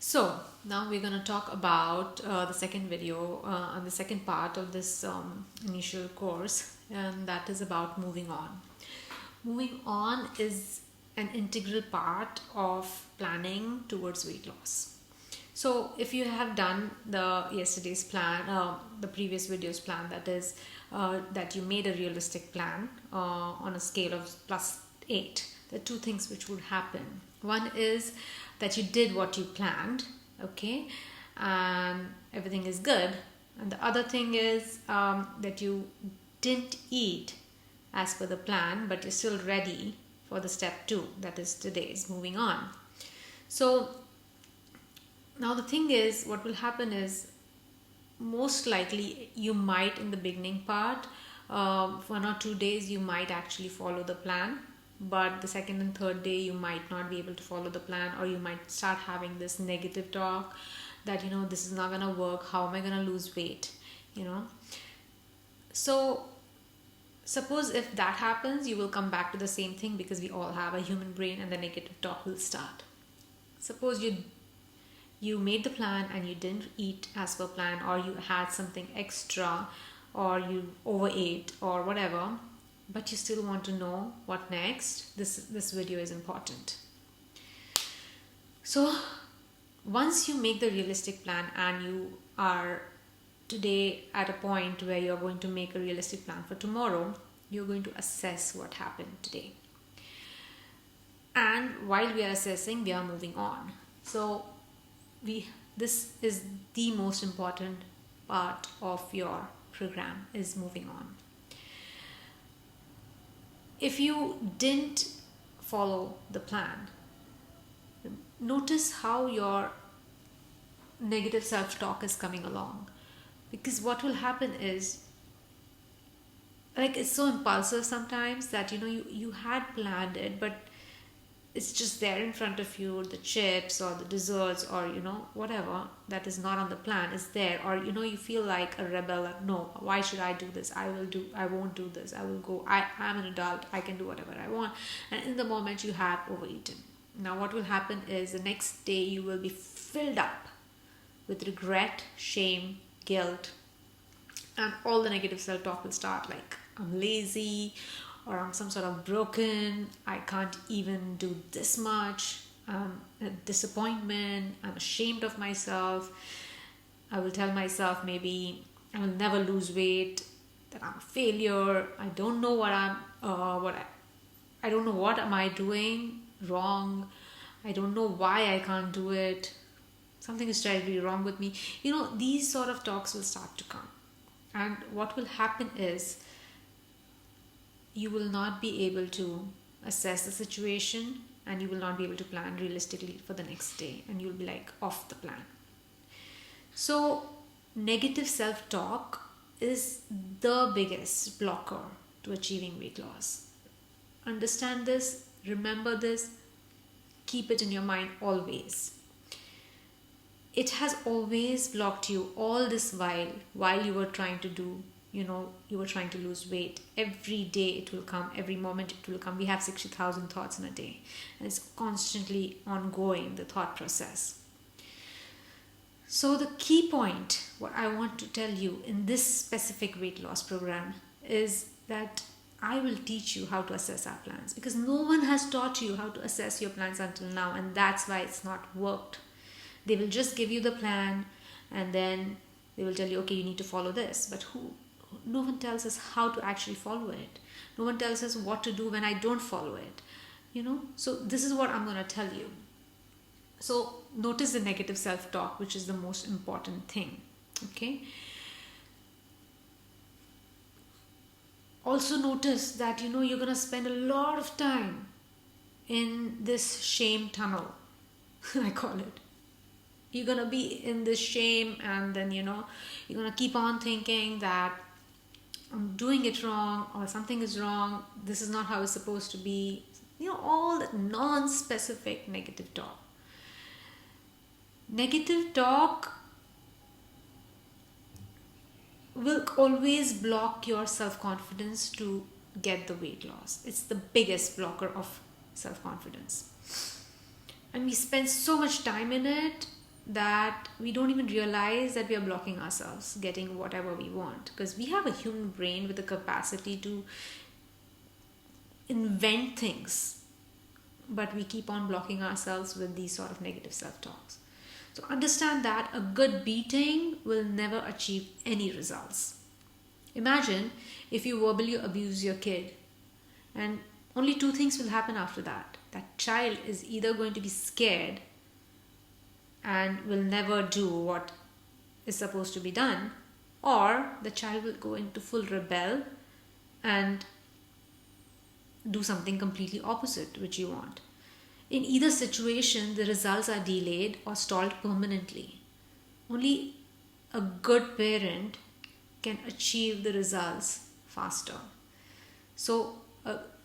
So now we're going to talk about the second video and the second part of this initial course, and that is about moving on. Moving on is an integral part of planning towards weight loss. So if you have done the yesterday's plan, the previous video's plan, that is that you made a realistic plan on a scale of +8, there are two things which would happen. One is that you did what you planned, okay, and everything is good. And the other thing is that you didn't eat as per the plan, but you're still ready for the step 2, that is today's moving on. So now the thing is, what will happen is, most likely you might in the beginning part, 1 or 2 days you might actually follow the plan, but the second and third day you might not be able to follow the plan, or you might start having this negative talk that this is not gonna work, how am I gonna lose weight. So suppose if that happens, you will come back to the same thing, because we all have a human brain, and the negative talk will start. Suppose you made the plan and you didn't eat as per plan, or you had something extra, or you overate or whatever, but you still want to know what next. This video is important. So once you make the realistic plan and you are today at a point where you're going to make a realistic plan for tomorrow, you're going to assess what happened today, and while we are assessing, we are moving on. So this is the most important part of your program, is moving on. If you didn't follow the plan, notice how your negative self-talk is coming along, because what will happen is, like, it's so impulsive sometimes that you had planned it, but it's just there in front of you, the chips or the desserts or whatever that is not on the plan is there, or you feel like a rebel, like, no, why should I do this, I won't do this, I will go, I'm an adult, I can do whatever I want. And in the moment you have overeaten. Now what will happen is, the next day you will be filled up with regret, shame, guilt, and all the negative self-talk will start, like, I'm lazy, or I'm some sort of broken, I can't even do this much, a disappointment, I'm ashamed of myself. I will tell myself maybe I will never lose weight, that I'm a failure, I don't know I don't know what am I doing wrong, I don't know why I can't do it, something is terribly wrong with me. These sort of talks will start to come, and what will happen is, you will not be able to assess the situation, and you will not be able to plan realistically for the next day, and you'll be like off the plan. So negative self-talk is the biggest blocker to achieving weight loss. Understand this, remember this, keep it in your mind always. It has always blocked you all this while you were trying to do, you were trying to lose weight. Every day it will come, every moment it will come. We have 60,000 thoughts in a day, and it's constantly ongoing, the thought process. So the key point, what I want to tell you in this specific weight loss program, is that I will teach you how to assess our plans, because no one has taught you how to assess your plans until now, and that's why it's not worked. They will just give you the plan, and then they will tell you, okay, you need to follow this, but no one tells us how to actually follow it. No one tells us what to do when I don't follow it. So this is what I'm going to tell you. So notice the negative self-talk, which is the most important thing. Okay. Also notice that you're going to spend a lot of time in this shame tunnel. I call it. You're going to be in this shame, and then you're going to keep on thinking that I'm doing it wrong, or something is wrong, this is not how it's supposed to be. All that non-specific negative talk. Negative talk will always block your self-confidence to get the weight loss. It's the biggest blocker of self-confidence. And we spend so much time in it that we don't even realize that we are blocking ourselves getting whatever we want, because we have a human brain with the capacity to invent things, but we keep on blocking ourselves with these sort of negative self-talks. So understand that a good beating will never achieve any results. Imagine if you verbally abuse your kid, and only two things will happen after that. That child is either going to be scared and will never do what is supposed to be done, or the child will go into full rebel and do something completely opposite which you want. In either situation, the results are delayed or stalled permanently. Only a good parent can achieve the results faster. So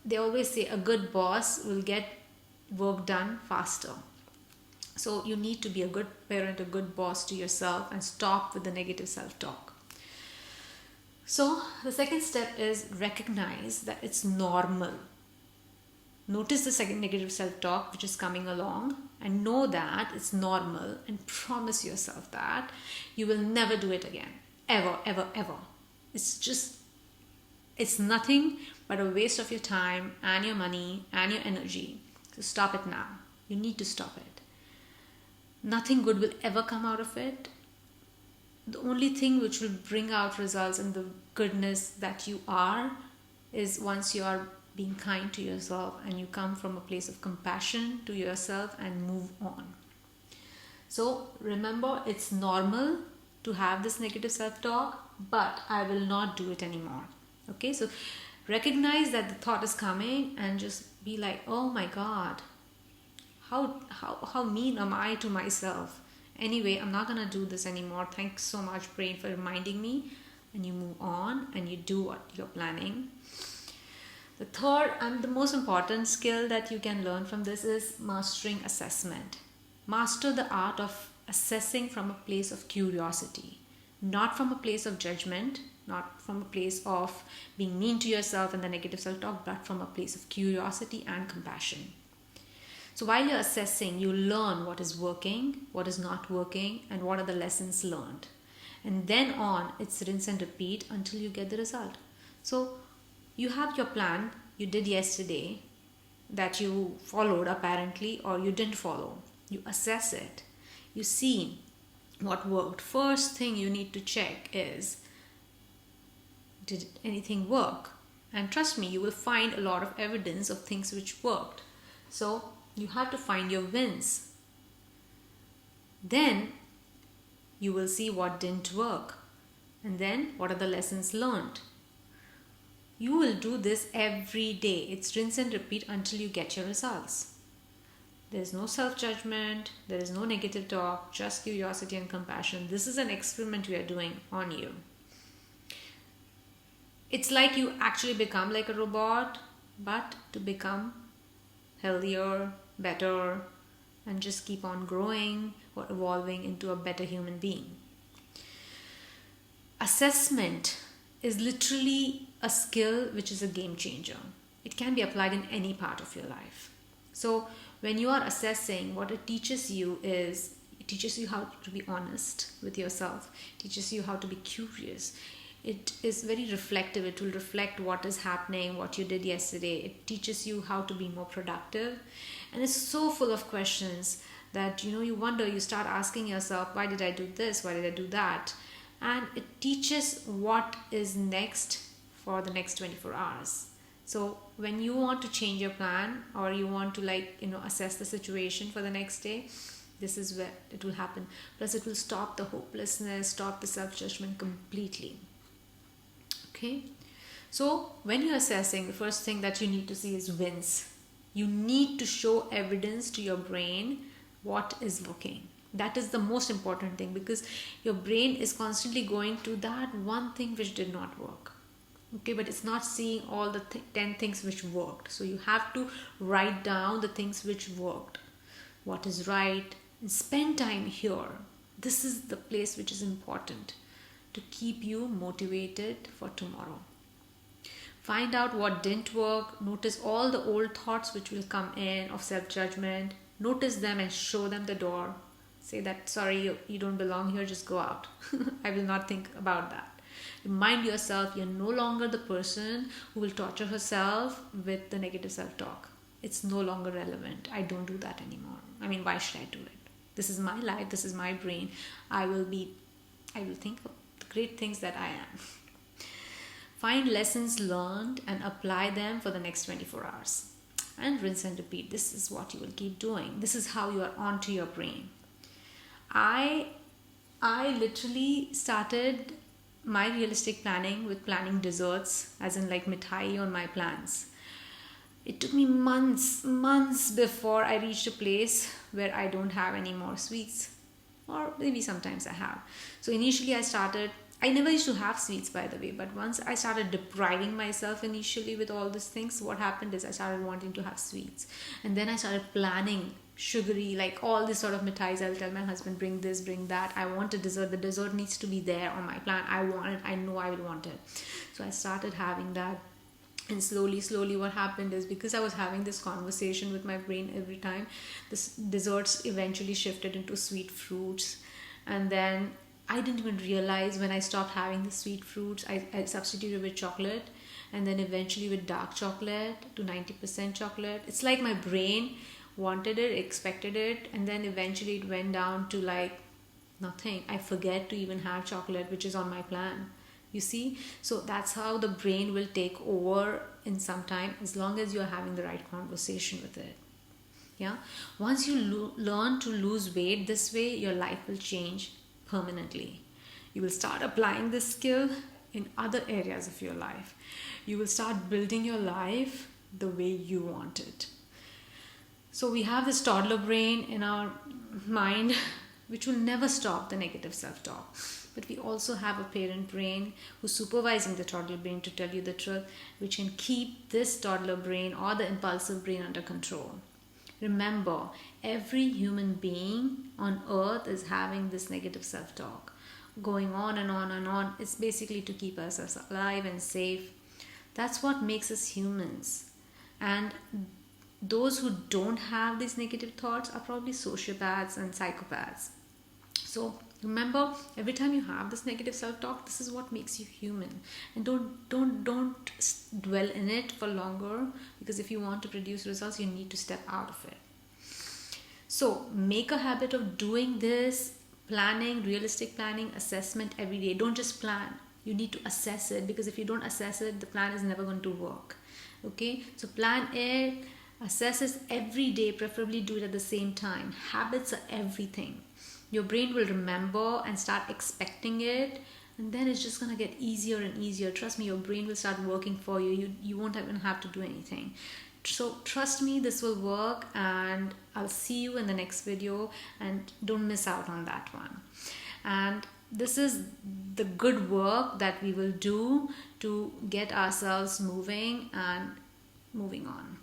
they always say a good boss will get work done faster. So you need to be a good parent, a good boss to yourself, and stop with the negative self-talk. So the second step is recognize that it's normal. Notice the second negative self-talk which is coming along, and know that it's normal, and promise yourself that you will never do it again. Ever, ever, ever. It's nothing but a waste of your time and your money and your energy. So stop it now. You need to stop it. Nothing good will ever come out of it. The only thing which will bring out results and the goodness that you are is once you are being kind to yourself and you come from a place of compassion to yourself and move on. So remember, it's normal to have this negative self-talk, but I will not do it anymore. Okay, so recognize that the thought is coming and just be like, oh my God, how mean am I to myself? Anyway, I'm not gonna do this anymore. Thanks so much, brain, for reminding me. And you move on and you do what you're planning. The third and the most important skill that you can learn from this is mastering assessment. Master the art of assessing from a place of curiosity, not from a place of judgment, not from a place of being mean to yourself and the negative self-talk, but from a place of curiosity and compassion. So while you're assessing, you learn what is working, what is not working, and what are the lessons learned. And then on, it's rinse and repeat until you get the result. So you have your plan you did yesterday that you followed apparently, or you didn't follow. You assess it. You see what worked. First thing you need to check is, did anything work? And trust me, you will find a lot of evidence of things which worked. So you have to find your wins. Then you will see what didn't work. And then what are the lessons learned? You will do this every day. It's rinse and repeat until you get your results. There is no self-judgment. There is no negative talk. Just curiosity and compassion. This is an experiment we are doing on you. It's like you actually become like a robot, but to become healthier, better, and just keep on growing or evolving into a better human being. Assessment is literally a skill which is a game changer. It can be applied in any part of your life. So when you are assessing, what it teaches you is, it teaches you how to be honest with yourself. It teaches you how to be curious. It is very reflective. It will reflect what is happening, what you did yesterday. It teaches you how to be more productive. And it's so full of questions that, you wonder, you start asking yourself, why did I do this? Why did I do that? And it teaches what is next for the next 24 hours. So when you want to change your plan, or you want to assess the situation for the next day, this is where it will happen. Plus it will stop the hopelessness, stop the self-judgment completely. Okay, so when you're assessing, the first thing that you need to see is wins. You need to show evidence to your brain what is working. That is the most important thing, because your brain is constantly going to that one thing which did not work. Okay, but it's not seeing all the 10 things which worked. So you have to write down the things which worked, what is right, and spend time here. This is the place which is important to keep you motivated for tomorrow. Find out what didn't work. Notice all the old thoughts which will come in of self-judgment. Notice them and show them the door. Say that, sorry, you don't belong here, just go out. I will not think about that. Remind yourself you're no longer the person who will torture herself with the negative self talk. It's no longer relevant. I don't do that anymore. I mean, why should I do it? This is my life, this is my brain. I will think of the great things that I am. Find lessons learned and apply them for the next 24 hours. And rinse and repeat. This is what you will keep doing. This is how you are onto your brain. I literally started my realistic planning with planning desserts, as in like mithai on my plans. It took me months before I reached a place where I don't have any more sweets, or maybe sometimes I have. So initially I never used to have sweets, by the way, but once I started depriving myself initially with all these things, what happened is I started wanting to have sweets. And then I started planning sugary, like all this sort of mithais. I'll tell my husband, bring this, bring that. I want a dessert. The dessert needs to be there on my plan. I want it. I know I will want it. So I started having that. And slowly what happened is, because I was having this conversation with my brain every time, this desserts eventually shifted into sweet fruits. And then I didn't even realize, when I stopped having the sweet fruits, I substituted with chocolate, and then eventually with dark chocolate to 90% chocolate. It's like my brain wanted it, expected it, and then eventually it went down to like nothing. I forget to even have chocolate, which is on my plan. You see? So that's how the brain will take over in some time, as long as you're having the right conversation with it. Yeah. Once you learn to lose weight this way, your life will change permanently. You will start applying this skill in other areas of your life. You will start building your life the way you want it. So we have this toddler brain in our mind which will never stop the negative self-talk. But we also have a parent brain who's supervising the toddler brain to tell you the truth, which can keep this toddler brain or the impulsive brain under control. Remember, every human being on earth is having this negative self-talk going on and on and on. It's basically to keep us alive and safe. That's what makes us humans. And those who don't have these negative thoughts are probably sociopaths and psychopaths. So remember, every time you have this negative self-talk, this is what makes you human. And don't dwell in it for longer, because if you want to produce results, you need to step out of it. So make a habit of doing this planning, realistic planning, assessment every day. Don't just plan. You need to assess it, because if you don't assess it, the plan is never going to work. Okay? So plan it, assess it every day, preferably do it at the same time. Habits are everything. Your brain will remember and start expecting it, and then it's just going to get easier and easier. Trust me, your brain will start working for you. You won't even have to do anything. So trust me, this will work, and I'll see you in the next video, and don't miss out on that one. And this is the good work that we will do to get ourselves moving and moving on.